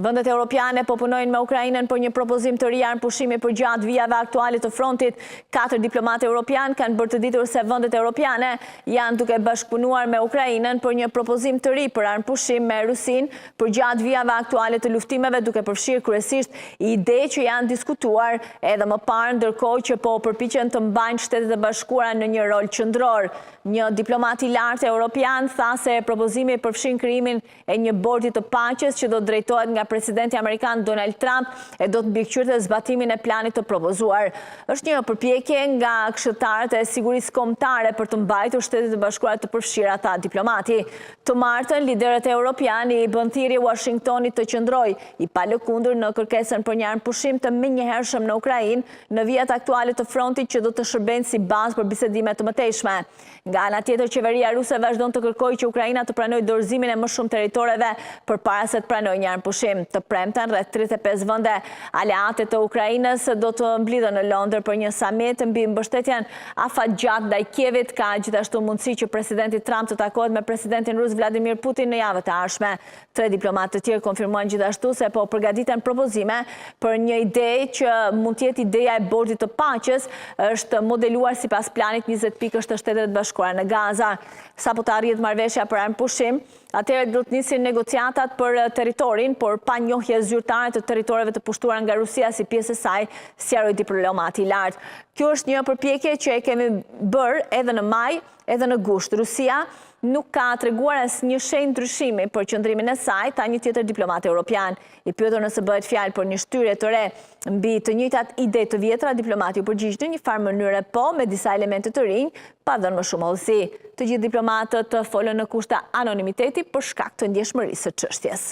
Vendet europiane po punojnë me Ukrainën për një propozim të ri armëpushimi për gjatë vijave aktuale të frontit. 4 diplomatë europian kanë bërë të ditur se vendet europiane janë duke bashkëpunuar me Ukrainën për një propozim të ri për armëpushim me Rusinë për gjatë vijave aktuale të luftimeve, duke përfshirë kryesisht ide që janë diskutuar edhe më parë, ndërkohë që po përpiqen të mbajnë Shtetet e Bashkuara në një rol qendror. Një diplomat i lartë europian tha se propozimi përfshin krijimin e një bordi të paqes që do të drejtohet nga presidenti amerikan Donald Trump e do të mbikëqyrte zbatimin e planit të propozuar. Është një përpjekje nga këshilltarët e sigurisë kombëtare për të mbajtur Shtetet e Bashkuara të përfshira, tha diplomati. Të martën, liderët europian i bën thirrje Washingtonit të qëndrojë i palëkundur në kërkesën për një armëpushim të menjëhershëm në Ukrainë në vijat aktuale të frontit që do të shërbejnë si bazë për bisedime të mëtejshme. Nga ana tjetër, qeveria ruse vazhdon të kërkojë që Ukraina të pranojë dorëzimin e më shumë territoreve përpara se të pranojë një armëpushim. Të premten, rreth 35 vende aleate të Ukrainës do të mblidhen në Londër për një samit mbi mbështetjen afatgjatë ndaj Kievit. Ka gjithashtu mundësi që presidenti Trump të takohet me presidentin rus Vladimir Putin në javët e ardhshme. 3 diplomatë të tjerë konfirmojnë gjithashtu se po përgatiten propozime për një ide që mund të jetë ideja e bordit të paqes, është modeluar sipas planit 20 pikësh të Shtetet e Bashkuara në Gaza. Sapo të arrihet marrëveshja për armëpushim, atëherë do të nisin negociatat për territorin, por pa njohje zyrtare të territoreve të pushtuara nga Rusia si pjesë e saj, sqaroi diplomati i lartë. Kjo është një përpjekje që e kemi bërë edhe në maj, edhe në gusht. Rusia nuk ka treguar asnjë shenjë ndryshimi për qëndrimin e saj, tha një tjetër diplomat evropian. I pyetur nëse bëhet fjalë për një shtyrje të re mbi të njëjtat ide të vjetra, diplomati u përgjigj në një farë mënyre po, me disa elemente të rinj, pa dhënë më shumë hollësi. Të gjithë diplomatët folën në kushte anonimiteti për shkak të ndjeshmërisë së çështjes.